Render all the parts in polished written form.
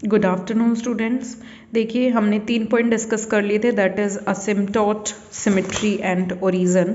Good afternoon students. देखिए हमने 3 point discuss कर लिए थे, that is asymptote, symmetry and origin.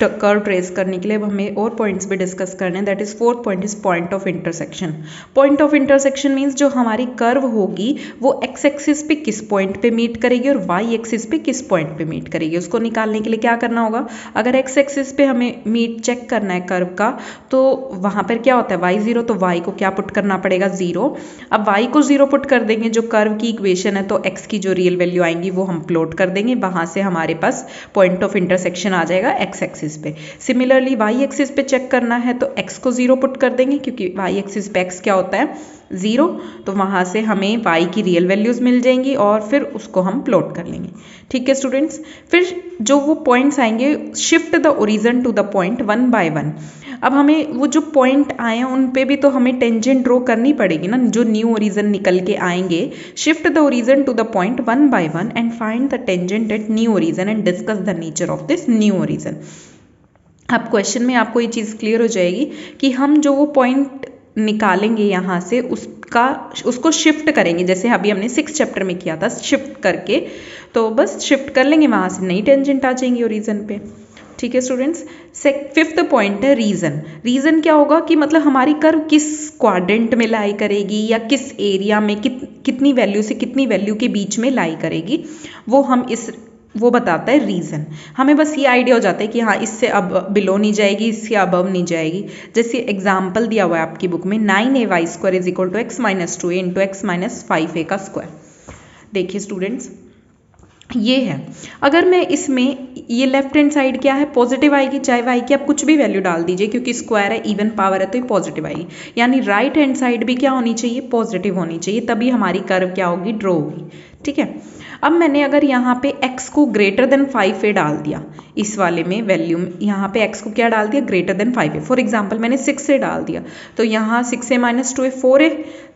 Curve trace करने के लिए अब हमें और पॉइंट्स भी डिस्कस करने हैं, that is 4th point is point of intersection. Point of intersection means जो हमारी कर्व होगी वो एक्स एक्सिस पे किस पॉइंट पे मीट करेगी और वाई एक्सिस पे किस पॉइंट पे मीट करेगी। उसको निकालने के लिए क्या करना होगा, अगर एक्स एक्सिस पे हमें मीट चेक करना है कर्व का, तो वहाँ पर क्या होता है y0, तो y को क्या पुट करना पड़ेगा 0। अब y को 0 पुट कर देंगे, जो कर्व की इक्वेशन है, तो x की जो रियल वैल्यू आएंगी वो हम प्लॉट कर देंगे, वहाँ से हमारे पास पॉइंट ऑफ इंटरसेक्शन आ जाएगा x एक्सिस पे। सिमिलरली y एक्सिस पे चेक करना है तो x को 0 पुट कर देंगे, क्योंकि y एक्सिस पे x क्या होता है 0, तो वहाँ से हमें y की रियल वैल्यूज़ मिल जाएंगी और फिर उसको हम प्लॉट कर लेंगे। ठीक है स्टूडेंट्स, फिर जो वो पॉइंट्स आएंगे, shift the origin to the point one by one. अब हमें वो जो पॉइंट आए हैं उन पे भी तो हमें टेंजेंट ड्रॉ करनी पड़ेगी ना, जो न्यू ओरिजन निकल के आएंगे। Shift the origin to the point one by one and find the tangent at new origin and discuss the nature of this new origin. अब क्वेश्चन में आपको ये चीज़ क्लियर हो जाएगी कि हम जो वो पॉइंट निकालेंगे यहाँ से उसको शिफ्ट करेंगे, जैसे अभी हमने 6th चैप्टर में किया था, शिफ्ट करके, तो बस शिफ्ट कर लेंगे, वहाँ से नई टेंजेंट आ जाएंगी ओरिजन पे। ठीक है स्टूडेंट्स। 5th पॉइंट है रीजन। रीजन क्या होगा कि मतलब हमारी कर्व किस क्वाड्रेंट में लाई करेगी या किस एरिया में कितनी वैल्यू से कितनी वैल्यू के बीच में लाई करेगी, वो बताता है रीजन। हमें बस ये आइडिया हो जाता है कि हाँ इससे अब बिलो नहीं जाएगी, इससे अबव नहीं जाएगी। जैसे एग्जाम्पल दिया हुआ है आपकी बुक में, 9ay² is equal to x minus 2a into x minus 5a का स्क्वायर। देखिए स्टूडेंट्स, ये है, अगर मैं इसमें ये लेफ्ट हैंड साइड क्या है पॉजिटिव आएगी, चाहे y की आप कुछ भी वैल्यू डाल दीजिए, क्योंकि स्क्वायर है, इवन पावर है, तो ये पॉजिटिव आएगी। यानी राइट हैंड साइड भी क्या होनी चाहिए, पॉजिटिव होनी चाहिए, तभी हमारी कर्व क्या होगी, ड्रॉ होगी। ठीक है। अब मैंने अगर यहाँ पे x को ग्रेटर देन 5a डाल दिया, इस वाले में वैल्यू में यहाँ पे x को क्या डाल दिया, greater than 5a। For example मैंने 6a डाल दिया, तो यहाँ 6a minus 2a 4a,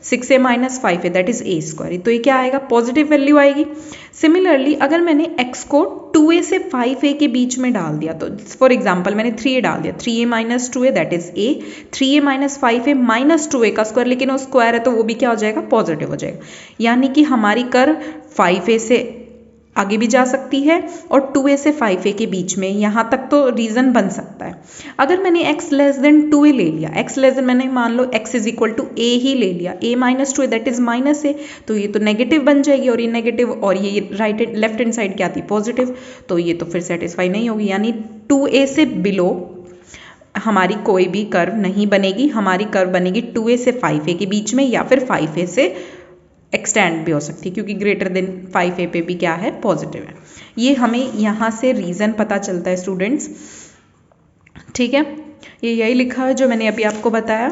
6a minus 5a that is a², तो ये क्या आएगा, पॉजिटिव वैल्यू आएगी। सिमिलरली अगर मैंने x को 2a से 5a के बीच में डाल दिया, तो फॉर एग्जांपल मैंने 3a डाल दिया, 3a minus 2a that is a, 3a minus 5a minus 2a का स्क्वायर, लेकिन वो स्क्वायर है तो वो भी क्या हो जाएगा, पॉजिटिव हो जाएगा। यानी कि हमारी कर्व 5a से आगे भी जा सकती है और 2a से 5a के बीच में, यहाँ तक तो रीजन बन सकता है। अगर मैंने x लेस देन 2a ले लिया, x लेस देन मैंने मान लो x is equal to a ही ले लिया, a minus 2a that is minus a, तो ये तो नेगेटिव बन जाएगी, और ये नेगेटिव, और ये राइट लेफ्ट हैंड साइड क्या थी, पॉजिटिव, तो ये तो फिर सेटिस्फाई नहीं होगी। यानी 2a से बिलो हमारी कोई भी कर्व नहीं बनेगी, हमारी कर्व बनेगी 2a से 5a के बीच में, या फिर 5a से एक्सटेंड भी हो सकती है, क्योंकि ग्रेटर देन 5a पे भी क्या है, पॉजिटिव है। ये हमें यहाँ से रीज़न पता चलता है स्टूडेंट्स। ठीक है, ये यही लिखा है जो मैंने अभी आपको बताया।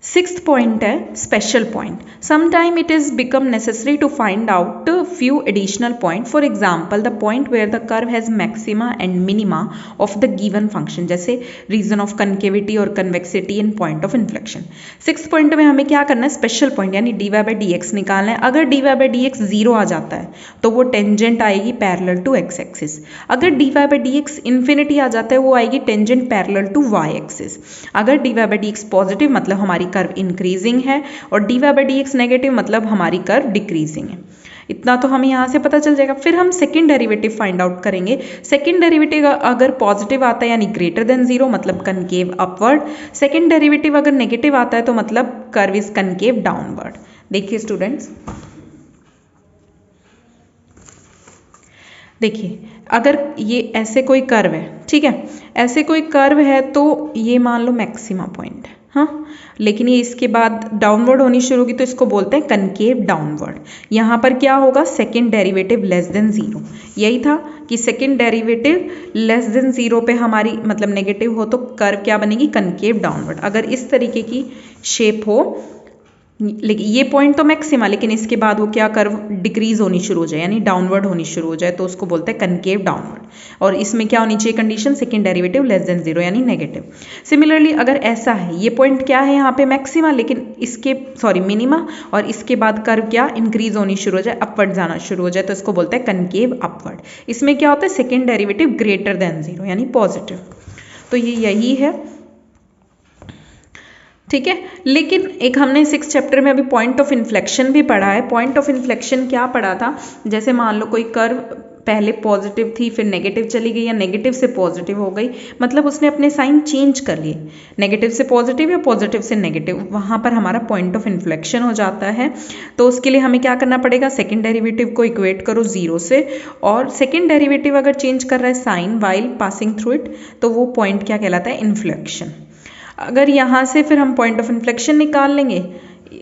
6th पॉइंट है special point. Sometime it is become necessary to find out few additional point, for example the point where the curve has maxima and minima of the given function, जैसे रीजन ऑफ कनकेविटी और convexity in point of inflection. 6th point में हमें क्या करना है, special point यानी dy/dx निकालना है। अगर dy/dx 0 आ जाता है तो वो टेंजेंट आएगी पैरेलल टू x एक्सिस। अगर dy/dx इन्फिनिटी आ जाता है, वो आएगी tangent parallel to y axis. अगर dy/dx पॉजिटिव मतलब हमारी कर्व इंक्रीजिंग है, और dy/dx नेगेटिव मतलब हमारी कर्व डिक्रीजिंग है। इतना तो हमें यहाँ से पता चल जाएगा। फिर हम सेकंड डेरिवेटिव फाइंड आउट करेंगे। सेकंड डेरिवेटिव अगर पॉजिटिव आता है यानी ग्रेटर देन 0 मतलब कनकेव अपवर्ड, सेकंड डेरिवेटिव अगर नेगेटिव आता है तो मतलब कर्व इज कनकेव डाउनवर्ड। देखिए स्टूडेंट्स, देखिए अगर ये ऐसे कोई कर्व है, ठीक है, ऐसे कोई कर्व है तो ये मान लो मैक्सिमा पॉइंट है, हाँ, लेकिन ये इसके बाद डाउनवर्ड होनी शुरू होगी तो इसको बोलते हैं कनकेव डाउनवर्ड। यहाँ पर क्या होगा, सेकंड डेरिवेटिव लेस देन 0। यही था कि सेकंड डेरिवेटिव लेस देन 0 पे हमारी मतलब नेगेटिव हो तो कर्व क्या बनेगी, कनकेव डाउनवर्ड। अगर इस तरीके की शेप हो, लेकिन ये पॉइंट तो मैक्सिमा, लेकिन इसके बाद वो क्या कर्व डिक्रीज होनी शुरू हो जाए यानी डाउनवर्ड होनी शुरू हो जाए, तो उसको बोलते हैं कनकेव डाउनवर्ड। और इसमें क्या होनी चाहिए condition, second derivative less than 0 यानी नेगेटिव। सिमिलरली अगर ऐसा है, ये पॉइंट क्या है यहाँ पे मैक्सिमा, लेकिन इसके मिनिमा, और इसके बाद कर्व क्या इंक्रीज होनी शुरू हो जाए, अपवर्ड जाना शुरू हो जाए, तो इसको बोलते हैं कनकेव अपवर्ड। इसमें क्या होता है, सेकेंड डेरिवेटिव ग्रेटर देन 0 यानी पॉजिटिव। तो ये यही है। ठीक है। लेकिन एक हमने 6 चैप्टर में अभी पॉइंट ऑफ इन्फ्लेक्शन भी पढ़ा है। पॉइंट ऑफ इन्फ्लेक्शन क्या पढ़ा था, जैसे मान लो कोई कर्व पहले पॉजिटिव थी फिर नेगेटिव चली गई या नेगेटिव से पॉजिटिव हो गई, मतलब उसने अपने साइन चेंज कर लिए, नेगेटिव से पॉजिटिव या पॉजिटिव से नेगेटिव, वहाँ पर हमारा पॉइंट ऑफ इन्फ्लेक्शन हो जाता है। तो उसके लिए हमें क्या करना पड़ेगा, सेकेंड डेरिवेटिव को इक्वेट करो 0 से, और सेकेंड डेरिवेटिव अगर चेंज कर रहा है sign while passing through it, तो वो पॉइंट क्या कहलाता है, इन्फ्लेक्शन। अगर यहाँ से फिर हम पॉइंट ऑफ इन्फ्लेक्शन निकाल लेंगे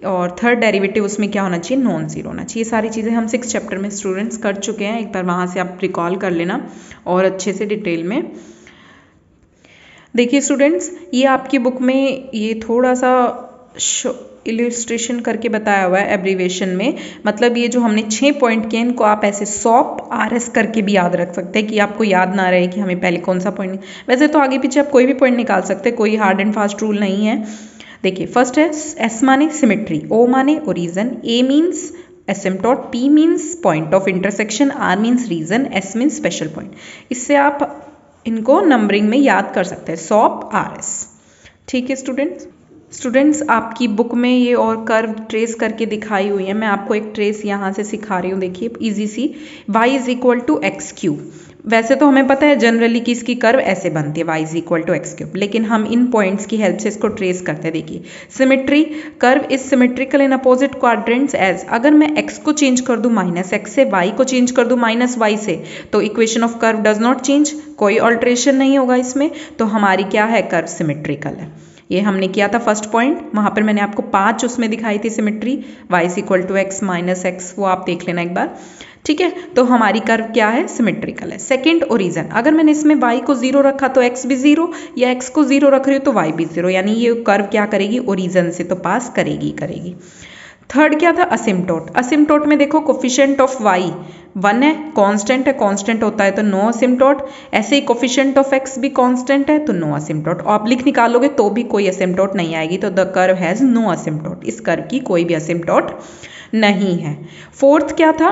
और थर्ड डेरिवेटिव उसमें क्या होना चाहिए, नॉन जीरो होना चाहिए। सारी चीज़ें हम 6 चैप्टर में स्टूडेंट्स कर चुके हैं, एक बार वहाँ से आप रिकॉल कर लेना और अच्छे से डिटेल में। देखिए स्टूडेंट्स, ये आपकी बुक में ये थोड़ा सा इलिस्ट्रेशन करके बताया हुआ है एब्रीवेशन में, मतलब ये जो हमने 6 पॉइंट किए इनको आप ऐसे सॉप RS करके भी याद रख सकते हैं कि आपको याद ना रहे कि हमें पहले कौन सा पॉइंट। वैसे तो आगे पीछे आप कोई भी पॉइंट निकाल सकते हैं, कोई हार्ड एंड फास्ट रूल नहीं है। देखिए फर्स्ट है S माने सिमेट्री, O माने origin, A means asymptote, P means point of intersection, R means region, S means special point. इससे आप इनको नंबरिंग में याद कर सकते हैं, सॉप RS। ठीक है स्टूडेंट्स आपकी बुक में ये और कर्व ट्रेस करके दिखाई हुई है। मैं आपको एक ट्रेस यहाँ से सिखा रही हूँ, देखिए इजी सी। y is equal to x cube, वैसे तो हमें पता है जनरली कि इसकी कर्व ऐसे बनती है y is equal to x cube, लेकिन हम इन पॉइंट्स की हेल्प से इसको ट्रेस करते हैं। देखिए symmetry, curve is symmetrical in opposite quadrants as, अगर मैं x को चेंज कर दूँ -x से, y को चेंज कर दूँ -y से, तो equation of curve does not change, कोई ऑल्ट्रेशन नहीं होगा इसमें, तो हमारी क्या है, कर्व सिमेट्रिकल है। ये हमने किया था फर्स्ट पॉइंट, वहाँ पर मैंने आपको 5 उसमें दिखाई थी symmetry, y is equal to x minus x, वो आप देख लेना एक बार। ठीक है, तो हमारी कर्व क्या है, सिमेट्रिकल है। सेकंड ओरिजन, अगर मैंने इसमें y को 0 रखा तो x भी 0, या x को 0 रख रही हो तो y भी 0, यानी ये कर्व क्या करेगी, ओरिजन से तो पास करेगी। थर्ड क्या था, असिम्पटोट। असिम्पटोट में देखो कोफिशिएंट ऑफ y 1 है, कांस्टेंट होता है तो नो असिम्पटोट, ऐसे ही कोफिशिएंट ऑफ x भी कांस्टेंट है तो नो असिम्पटोट। ऑब्लिक निकालोगे तो भी कोई असिम्पटोट नहीं आएगी, तो द कर्व हैज़ नो असिम्पटोट, इस कर्व की कोई भी असिम्पटोट नहीं है। फोर्थ क्या था,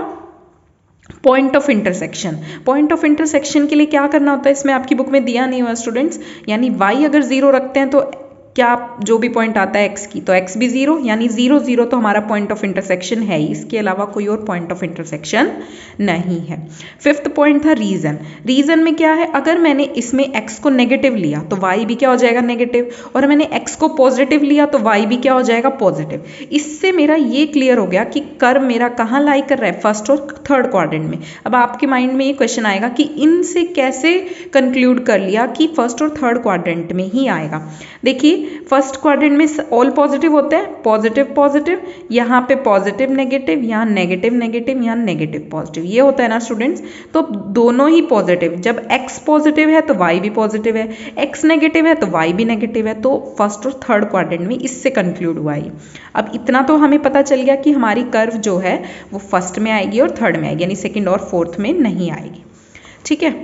point of intersection. Point of intersection के लिए क्या करना होता है, इसमें आपकी बुक में दिया नहीं हुआ स्टूडेंट्स, यानी y अगर 0 रखते हैं तो क्या जो भी पॉइंट आता है x की, तो x भी 0, यानी 0 0 तो हमारा पॉइंट ऑफ इंटरसेक्शन है ही, इसके अलावा कोई और पॉइंट ऑफ इंटरसेक्शन नहीं है। फिफ्थ पॉइंट था रीजन। रीजन में क्या है, अगर मैंने इसमें x को नेगेटिव लिया तो y भी क्या हो जाएगा, नेगेटिव, और मैंने x को पॉजिटिव लिया तो y भी क्या हो जाएगा, पॉजिटिव। इससे मेरा ये क्लियर हो गया कि कर्व मेरा कहाँ लाई कर रहा है, फर्स्ट और थर्ड क्वाड्रेंट में। अब आपके माइंड में ये क्वेश्चन आएगा कि इनसे कैसे कंक्लूड कर लिया कि फर्स्ट और थर्ड क्वाड्रेंट में ही आएगा। देखिए फर्स्ट क्वाड्रेंट में ऑल पॉजिटिव होते हैं, पॉजिटिव पॉजिटिव, यहाँ पे पॉजिटिव नेगेटिव, यहाँ नेगेटिव नेगेटिव, यहाँ नेगेटिव पॉजिटिव, ये होता है ना स्टूडेंट्स। तो दोनों ही पॉजिटिव, जब x पॉजिटिव है तो y भी पॉजिटिव है, x नेगेटिव है तो y भी नेगेटिव है, तो फर्स्ट और थर्ड क्वाड्रेंट में इससे कंक्लूड हुआ है। अब इतना तो हमें पता चल गया कि हमारी कर्व जो है वो फर्स्ट में आएगी और थर्ड में आएगी, यानी सेकेंड और फोर्थ में नहीं आएगी। ठीक है,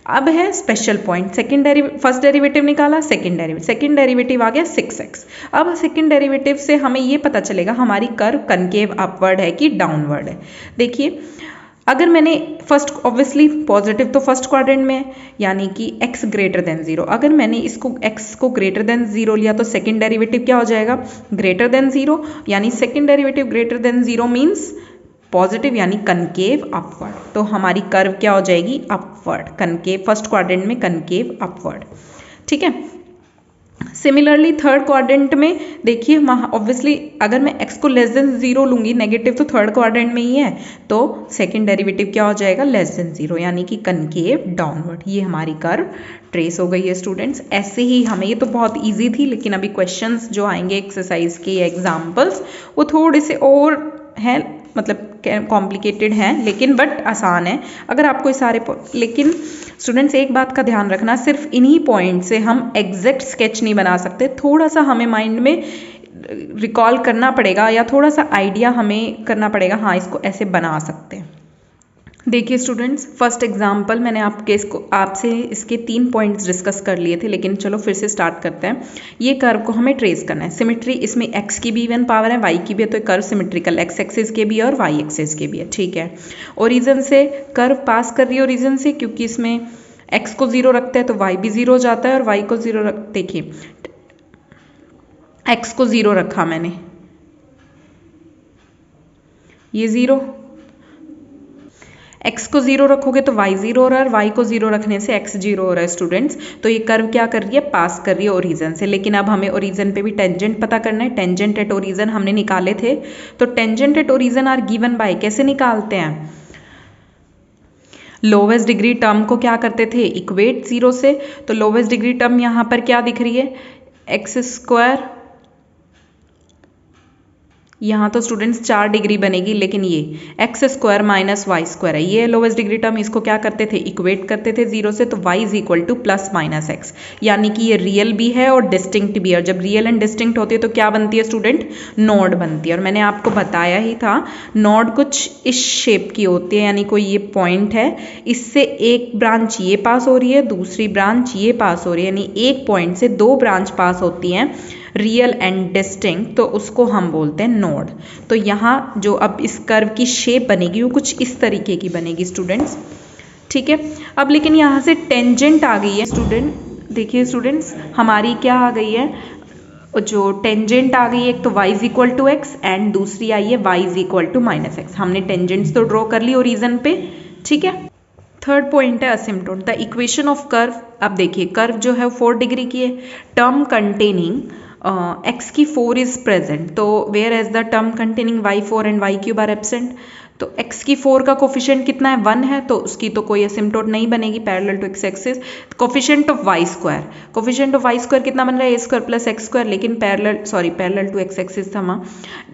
अब है स्पेशल पॉइंट। फर्स्ट डेरिवेटिव निकाला, सेकंड डेरिवेटिव आ गया 6x। अब सेकंड डेरिवेटिव से हमें ये पता चलेगा हमारी कर्व कनकेव अपवर्ड है कि डाउनवर्ड है। देखिए अगर मैंने फर्स्ट, ऑब्वियसली पॉजिटिव तो फर्स्ट क्वाड्रेंट में है, यानी कि x ग्रेटर देन 0, अगर मैंने इसको x को ग्रेटर देन 0 लिया तो सेकंड डेरिवेटिव क्या हो जाएगा, ग्रेटर देन 0, यानी second derivative greater than 0 means positive, यानी कनकेव अपवर्ड। तो हमारी कर्व क्या हो जाएगी, अपवर्ड, कनकेव, फर्स्ट क्वाड्रेंट में कनकेव अपवर्ड। ठीक है, सिमिलरली थर्ड क्वाड्रेंट में देखिए ऑब्वियसली अगर मैं x को लेस देन 0 लूंगी, नेगेटिव तो थर्ड क्वाड्रेंट में ही है, तो सेकंड डेरिवेटिव क्या हो जाएगा, लेस देन 0, यानी कि कनकेव डाउनवर्ड। ये हमारी कर्व ट्रेस हो गई है स्टूडेंट्स। ऐसे ही हमें, ये तो बहुत इजी थी, लेकिन अभी क्वेश्चंस जो आएंगे एक्सरसाइज के एग्जाम्पल्स वो थोड़े से और हैं, मतलब कॉम्प्लिकेटेड हैं, लेकिन बट आसान है अगर आपको ये सारे। लेकिन स्टूडेंट्स एक बात का ध्यान रखना, सिर्फ इन्हीं पॉइंट से हम एग्जैक्ट स्केच नहीं बना सकते, थोड़ा सा हमें माइंड में रिकॉल करना पड़ेगा या थोड़ा सा आइडिया हमें करना पड़ेगा, हाँ इसको ऐसे बना सकते हैं। देखिए स्टूडेंट्स, फर्स्ट एग्जाम्पल मैंने आपसे इसके 3 पॉइंट्स डिस्कस कर लिए थे, लेकिन चलो फिर से स्टार्ट करते हैं। ये कर्व को हमें ट्रेस करना है। सिमेट्री, इसमें x की भी इवन पावर है, y की भी है, तो कर्व सिमेट्रिकल, x एक्सिस के भी है और y एक्सिस के भी है। ठीक है, ओरिजन से कर्व पास कर रही है ओरिजन से, क्योंकि इसमें x को 0 रखते हैं तो y भी 0 हो जाता है, और y को 0 देखिए x को 0 रखा मैंने, ये 0, x को 0 रखोगे तो y 0 हो रहा है, और y को 0 रखने से x 0 हो रहा है स्टूडेंट्स। तो ये कर्व क्या कर रही है, पास कर रही है ओरिजिन से। लेकिन अब हमें ओरिजिन पे भी टेंजेंट पता करना है। टेंजेंट एट ओरिजिन हमने निकाले थे, तो tangent at origin are given by, कैसे निकालते हैं, लोवेस्ट डिग्री टर्म को क्या करते थे, इक्वेट 0 से। तो लोवेस्ट डिग्री टर्म यहाँ पर क्या दिख रही है, एक्स स्क्वायर, यहाँ तो स्टूडेंट्स 4 डिग्री बनेगी, लेकिन ये x square minus y square है, ये लोवेस्ट डिग्री टर्म। इसको क्या करते थे, इक्वेट करते थे 0 से। तो y is equal to plus minus x, यानी कि ये रियल भी है और डिस्टिंक्ट भी है। और जब रियल एंड डिस्टिंक्ट होती है तो क्या बनती है स्टूडेंट, नोड बनती है। और मैंने आपको बताया ही था, नोड कुछ इस शेप की होती है, यानी कोई ये पॉइंट है, इससे एक ब्रांच ये पास हो रही है, दूसरी ब्रांच ये पास हो रही है, यानी एक पॉइंट से 2 ब्रांच पास होती हैं रियल एंड डिस्टिंक्ट, तो उसको हम बोलते हैं नोड। तो यहाँ जो अब इस कर्व की शेप बनेगी वो कुछ इस तरीके की बनेगी स्टूडेंट्स, ठीक है। अब लेकिन यहाँ से टेंजेंट आ गई है स्टूडेंट, देखिए स्टूडेंट्स हमारी क्या आ गई है, जो टेंजेंट आ गई है, एक तो y is equal to x and दूसरी आई है y is equal to minus x. हमने टेंजेंट्स तो ड्रॉ कर ली ओरिजिन पे, ठीक है। थर्ड पॉइंट है asymptote, the equation of curve. अब देखिए कर्व जो है 4 डिग्री की है, टर्म कंटेनिंग x की 4 इज प्रेजेंट, तो whereas the term containing y 4 and y cube are absent. तो x की 4 का कोफिशिएंट कितना है, 1 है, तो उसकी तो कोई असिम्प्टोट नहीं बनेगी parallel to x axis. Coefficient of y square, coefficient of y square कितना बन रहा है, a square plus x square, लेकिन पैरेलल टू x एक्सिस था वहाँ।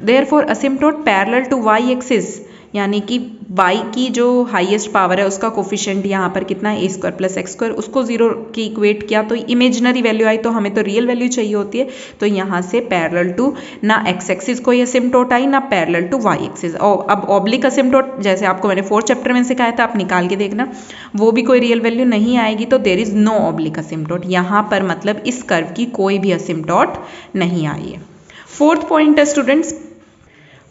Therefore asymptote parallel to y axis, यानी कि y की जो हाईएस्ट पावर है उसका कोफिशिएंट यहाँ पर कितना है, a square plus x square, उसको 0 की इक्वेट किया तो इमेजिनरी वैल्यू आई, तो हमें तो रियल वैल्यू चाहिए होती है। तो यहाँ से पैरेलल टू ना x एक्सिस कोई असिम्प्टोट आई, ना पैरेलल टू y एक्सिस। और अब ऑब्लिक असिम्प्टोट जैसे आपको मैंने 4th चैप्टर में सिखाया था, आप निकाल के देखना, वो भी कोई रियल वैल्यू नहीं आएगी। तो देयर इज नो ऑब्लिक असिम्प्टोट, यहाँ पर मतलब इस कर्व की कोई भी असिम्प्टोट नहीं आई है। 4th पॉइंट है स्टूडेंट्स,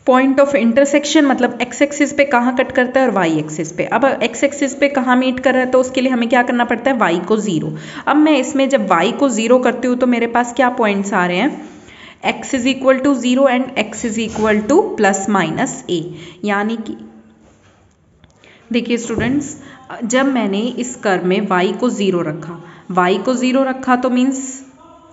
पॉइंट ऑफ इंटरसेक्शन, मतलब एक्स एक्सिस पे कहाँ कट करता है और वाई एक्सिस पे। अब एक्स एक्सिस पे कहाँ मीट कर रहा है, तो उसके लिए हमें क्या करना पड़ता है, वाई को 0। अब मैं इसमें जब वाई को 0 करती हूँ तो मेरे पास क्या पॉइंट्स आ रहे हैं, x is equal to 0 and x is equal to plus minus a, यानी कि देखिए स्टूडेंट्स, जब मैंने इस कर्व में y को 0 रखा तो मीन्स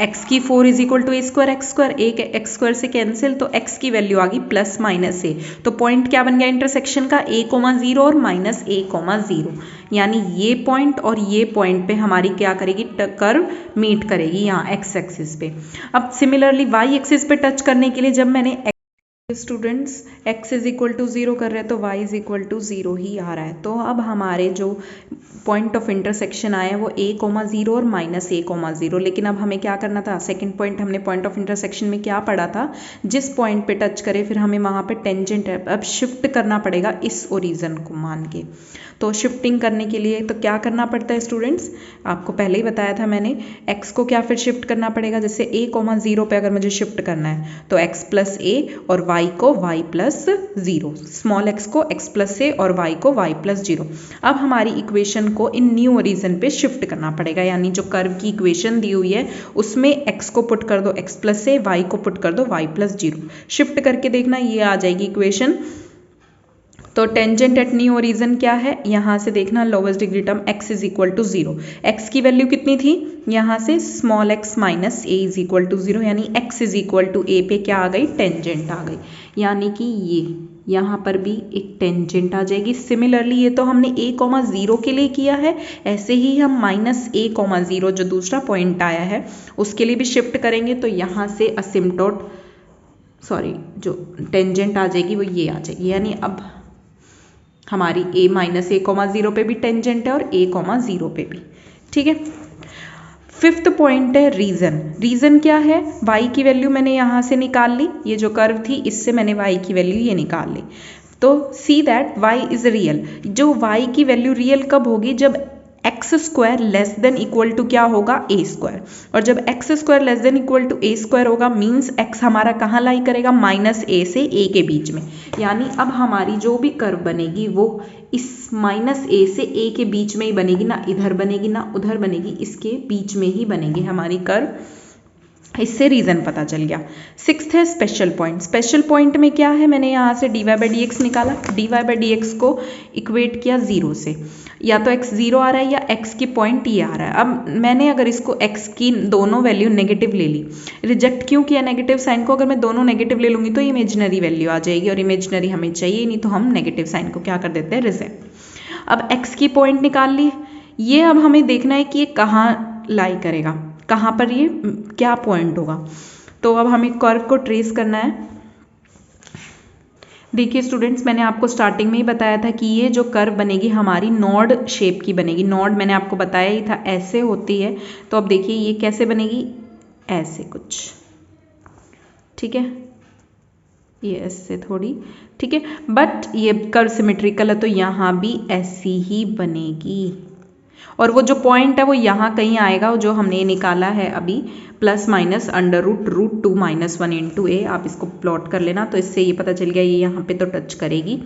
x की 4 is equal to a square x square, एक एक्स स्क्वायर से कैंसिल, तो x की वैल्यू आ गई प्लस माइनस ए। तो पॉइंट क्या बन गया इंटरसेक्शन का, a,0 और माइनस a,0, यानी ये पॉइंट और ये पॉइंट पे हमारी क्या करेगी, कर्व मीट करेगी यहाँ x एक्सिस पे। अब सिमिलरली y एक्सिस पे टच करने के लिए जब मैंने students x is equal to 0 कर रहे हैं तो y इज इक्वल टू 0 ही आ रहा है। तो अब हमारे जो पॉइंट ऑफ इंटरसेक्शन आए वो a,0 और माइनस a,0, लेकिन अब हमें क्या करना था, सेकंड पॉइंट हमने पॉइंट ऑफ इंटरसेक्शन में क्या पढ़ा था, जिस पॉइंट पे टच करे फिर हमें वहाँ पे टेंजेंट है, अब शिफ्ट करना पड़ेगा इस ओरिजिन को मान के। तो शिफ्टिंग करने के लिए तो क्या करना पड़ता है स्टूडेंट्स, आपको पहले ही बताया था मैंने, x को क्या फिर शिफ्ट करना पड़ेगा, जैसे a,0 पे अगर मुझे शिफ्ट करना है तो x प्लस a और y को y प्लस 0, स्मॉल x को x प्लस a और y को y प्लस 0। अब हमारी इक्वेशन को इन न्यू ओरिजिन पे शिफ्ट करना पड़ेगा, यानी जो कर्व की इक्वेशन दी हुई है उसमें x को पुट कर दो x प्लस a, y को पुट कर दो y प्लस 0, शिफ्ट करके देखना ये आ जाएगी इक्वेशन। तो टेंजेंट एट न्यू ओरिजिन क्या है, यहाँ से देखना lowest degree term x is equal to 0, x की वैल्यू कितनी थी, यहाँ से small x minus a is equal to 0, यानी x is equal to a पे क्या आ गई, टेंजेंट आ गई, यानी कि ये यहाँ पर भी एक टेंजेंट आ जाएगी। सिमिलरली ये तो हमने a,0 के लिए किया है, ऐसे ही हम माइनस a,0 जो दूसरा पॉइंट आया है उसके लिए भी शिफ्ट करेंगे, तो यहाँ से असिम्प्टोट जो टेंजेंट आ जाएगी वो ये आ जाएगी, यानी अब हमारी a माइनस a,0 पे भी टेंजेंट है और a,0 पे भी, ठीक है। 5th पॉइंट है रीजन क्या है, y की वैल्यू मैंने यहाँ से निकाल ली, ये जो कर्व थी इससे मैंने y की वैल्यू ये निकाल ली। तो see that y is real, जो y की वैल्यू रियल कब होगी, जब x square less than equal to क्या होगा, ए स्क्वायर, और जब x square less than equal to a square होगा मीन्स एक्स हमारा कहाँ लाई करेगा, माइनस ए से ए के बीच में, यानी अब हमारी जो भी कर्व बनेगी वो इस माइनस ए से ए के बीच में ही बनेगी, ना इधर बनेगी ना उधर बनेगी, इसके बीच में ही बनेगी हमारी कर्व। इससे रीज़न पता चल गया। सिक्स्थ है स्पेशल पॉइंट। स्पेशल पॉइंट में क्या है, मैंने यहाँ से dy बाई डी एक्स निकाला, dy बाई डी एक्स को इक्वेट किया ज़ीरो से, या तो x ज़ीरो आ रहा है या x की पॉइंट ये आ रहा है। अब मैंने अगर इसको x की दोनों वैल्यू नेगेटिव ले ली, रिजेक्ट क्यों किया नेगेटिव साइन को, अगर मैं दोनों नेगेटिव ले लूँगी तो इमेजिनरी वैल्यू आ जाएगी और इमेजिनरी हमें चाहिए नहीं, तो हम नेगेटिव साइन को क्या कर देते हैं, रिजेक्ट। अब x की पॉइंट निकाल ली, ये अब हमें देखना है कि ये कहाँ लाई करेगा, कहाँ पर ये क्या पॉइंट होगा। तो अब हमें कर्व को ट्रेस करना है। देखिए स्टूडेंट्स, मैंने आपको स्टार्टिंग में ही बताया था कि ये जो कर्व बनेगी हमारी नोड शेप की बनेगी। नोड मैंने आपको बताया ही था ऐसे होती है, तो अब देखिए ये कैसे बनेगी, ऐसे कुछ, ठीक है, ये ऐसे थोड़ी, ठीक है, बट ये कर्व सिमेट्रिकल है तो यहाँ भी ऐसी ही बनेगी, और वो जो पॉइंट है वो यहाँ कहीं आएगा, जो हमने निकाला है अभी, plus minus under root 2 minus 1 into A. आप इसको प्लॉट कर लेना, तो इससे ये पता चल गया ये यहाँ पे तो टच करेगी,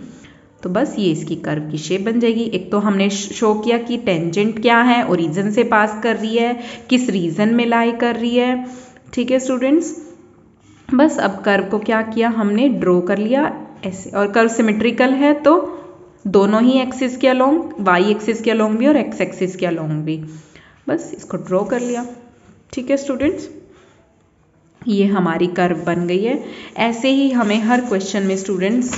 तो बस ये इसकी कर्व की शेप बन जाएगी। एक तो हमने शो किया कि टेंजेंट क्या है, ओरिजिन से पास कर रही है, किस रीजन में लाई कर रही है, ठीक है स्टूडेंट्स। बस अब कर्व को क्या किया हमने, ड्रॉ कर लिया ऐसे, और कर्व सिमेट्रिकल है तो दोनों ही एक्सिस के अलोंग, वाई एक्सिस के अलोंग भी और एक्स एक्सिस के अलोंग भी, बस इसको ड्रॉ कर लिया, ठीक है स्टूडेंट्स, ये हमारी कर्व बन गई है। ऐसे ही हमें हर क्वेश्चन में स्टूडेंट्स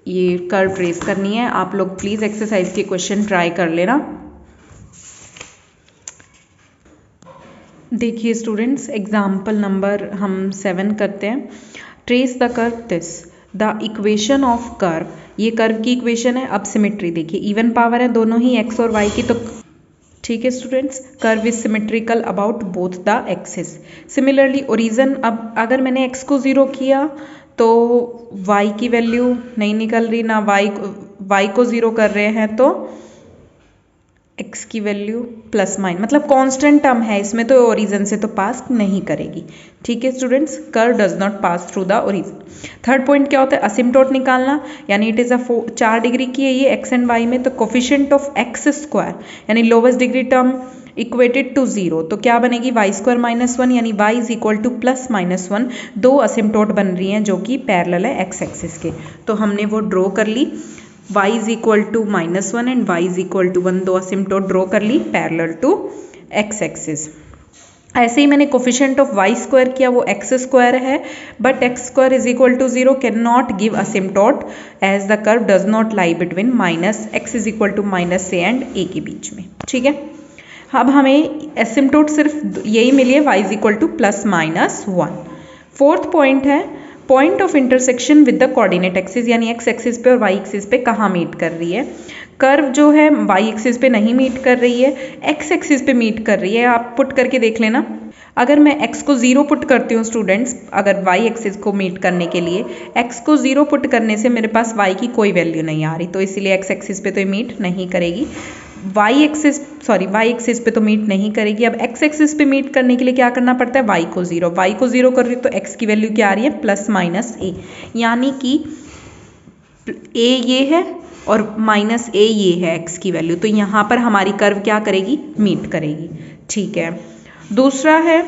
ये कर्व ट्रेस करनी है। आप लोग प्लीज़ एक्सरसाइज के क्वेश्चन ट्राई कर लेना। देखिए स्टूडेंट्स, एग्जाम्पल नंबर हम 7 करते हैं। Trace the curve this, the equation of curve, ये कर्व की इक्वेशन है। अब सिमेट्री देखिए, इवन पावर है दोनों ही x और y की, तो ठीक है students, curve is symmetrical about both the axis. Similarly origin, अब अगर मैंने x को 0 किया तो y की वैल्यू नहीं निकल रही ना, y को 0 कर रहे हैं तो x की वैल्यू प्लस माइनस, मतलब कांस्टेंट टर्म है इसमें, तो ओरिजिन से तो पास नहीं करेगी, ठीक है students, curve does not pass through the origin. Third point क्या होता है, असिम्प्टोट निकालना, यानी इट इज़ अ 4 डिग्री की है ये x एंड y में, तो कोफिशिएंट ऑफ x स्क्वायर यानी lowest degree term equated to 0, तो क्या बनेगी y स्क्वायर माइनस 1, यानी y is equal to plus minus 1। दो असिम्प्टोट बन रही हैं जो कि पैरेलल है x एक्सिस के, तो हमने वो ड्रॉ कर ली, y is equal to minus 1 and y is equal to 1, दो असिम्प्टोट ड्रॉ कर ली पैरेलल टू x एक्सिस। ऐसे ही मैंने कोफिशिएंट ऑफ y स्क्वायर किया, वो x स्क्वायर है, but x square is equal to 0 can not give asymptote as the curve does not lie between minus x is equal to minus A and a के बीच में, ठीक है। अब हमें असिम्प्टोट सिर्फ यही मिली है, y is equal to plus minus 1। Fourth point है point of intersection with the coordinate axis, यानी x एक्सिस पे और y एक्सिस पे कहाँ मीट कर रही है। कर्व जो है y एक्सिस पे नहीं मीट कर रही है, x एक्सिस पे मीट कर रही है। आप पुट करके देख लेना, अगर मैं x को 0 पुट करती हूँ स्टूडेंट्स, अगर y एक्सिस को मीट करने के लिए x को 0 पुट करने से मेरे पास y की कोई वैल्यू नहीं आ रही, तो इसीलिए x एक्सिस पे तो मीट नहीं करेगी, y एक्सिस पे तो मीट नहीं करेगी। अब x एक्सिस पे मीट करने के लिए क्या करना पड़ता है, y को 0 कर रही है तो x की वैल्यू क्या आ रही है, प्लस माइनस a, यानी कि a ये है और माइनस a ये है x की वैल्यू, तो यहाँ पर हमारी कर्व क्या करेगी, मीट करेगी, ठीक है। दूसरा है,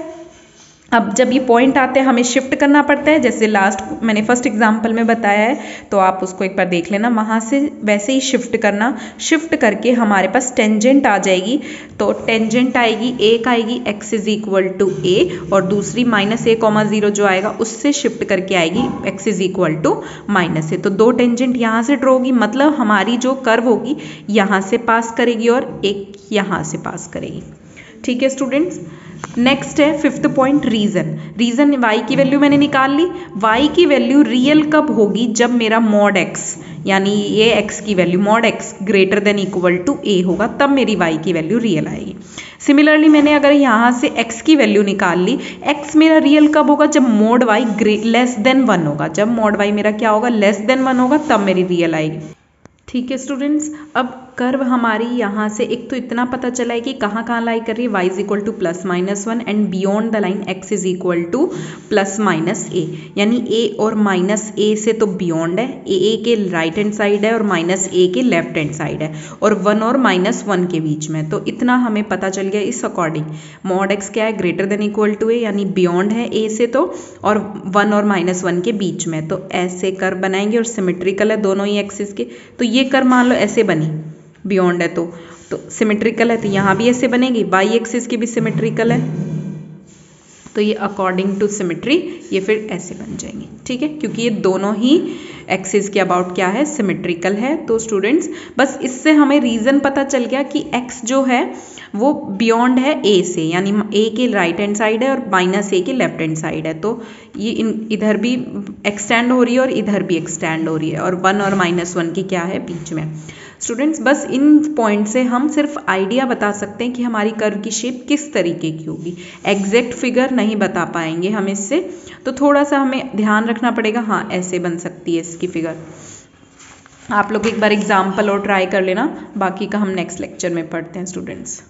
अब जब ये पॉइंट आते हैं हमें शिफ्ट करना पड़ता है, जैसे लास्ट मैंने फर्स्ट एग्जांपल में बताया है, तो आप उसको एक बार देख लेना, वहाँ से वैसे ही शिफ्ट करना। शिफ्ट करके हमारे पास टेंजेंट आ जाएगी, तो टेंजेंट आएगी एक आएगी x is equal to a, और दूसरी माइनस a कॉमा 0 जो आएगा उससे शिफ्ट करके आएगी x is equal to minus a। तो दो टेंजेंट यहाँ से ड्रॉ होगी, मतलब हमारी जो कर्व होगी यहाँ से पास करेगी और एक यहाँ से पास करेगी, ठीक है स्टूडेंट्स। नेक्स्ट है फिफ्थ पॉइंट, रीजन y की वैल्यू मैंने निकाल ली। y की वैल्यू रियल कब होगी, जब मेरा मॉड x यानी ये x की value mod x greater than equal to a होगा, तब मेरी y की वैल्यू रियल आएगी। सिमिलरली मैंने अगर यहाँ से x की वैल्यू निकाल ली, x मेरा रियल कब होगा, जब मॉड y लेस देन 1 होगा, जब मॉड y मेरा क्या होगा, लेस देन 1 होगा, तब मेरी रियल आएगी, ठीक है स्टूडेंट्स। अब कर्व हमारी यहाँ से एक तो इतना पता चला है कि कहाँ कहाँ लाई कर रही है, y is equal to +-1 and beyond the line x is equal to +-a, यानी a और -a से तो बियॉन्ड है, a के राइट हैंड साइड है और -a के लेफ्ट हैंड साइड है, और 1 और -1 के बीच में, तो इतना हमें पता चल गया इस अकॉर्डिंग। मॉड x क्या है, greater than equal to a, यानी बियॉन्ड है a से तो, और 1 और -1 के बीच में, तो ऐसे कर्व बनाएंगे और सिमेट्रिकल है दोनों ही एक्सिस के। तो ये कर्व मान लो ऐसे बनी, बियॉन्ड है तो सिमेट्रिकल है, तो यहाँ भी ऐसे बनेगी, वाई एक्सिस की भी सिमेट्रिकल है, तो ये अकॉर्डिंग टू सिमेट्री ये फिर ऐसे बन जाएंगे, ठीक है, क्योंकि ये दोनों ही एक्सिस के अबाउट क्या है, सिमेट्रिकल है। तो स्टूडेंट्स बस इससे हमें रीज़न पता चल गया कि x जो है वो बियॉन्ड है a से, यानी a के राइट हैंड साइड है और -a के लेफ्ट हैंड साइड है, तो ये इधर भी एक्सटेंड हो रही है और इधर भी एक्सटेंड हो रही है, और 1 और -1 की क्या है बीच में। स्टूडेंट्स बस इन पॉइंट से हम सिर्फ आइडिया बता सकते हैं कि हमारी कर्व की शेप किस तरीके की होगी, एग्जैक्ट फिगर नहीं बता पाएंगे हम इससे, तो थोड़ा सा हमें ध्यान रखना पड़ेगा, हाँ ऐसे बन सकती है इसकी फिगर। आप लोग एक बार एग्जाम्पल और ट्राई कर लेना, बाकी का हम नेक्स्ट लेक्चर में पढ़ते हैं स्टूडेंट्स।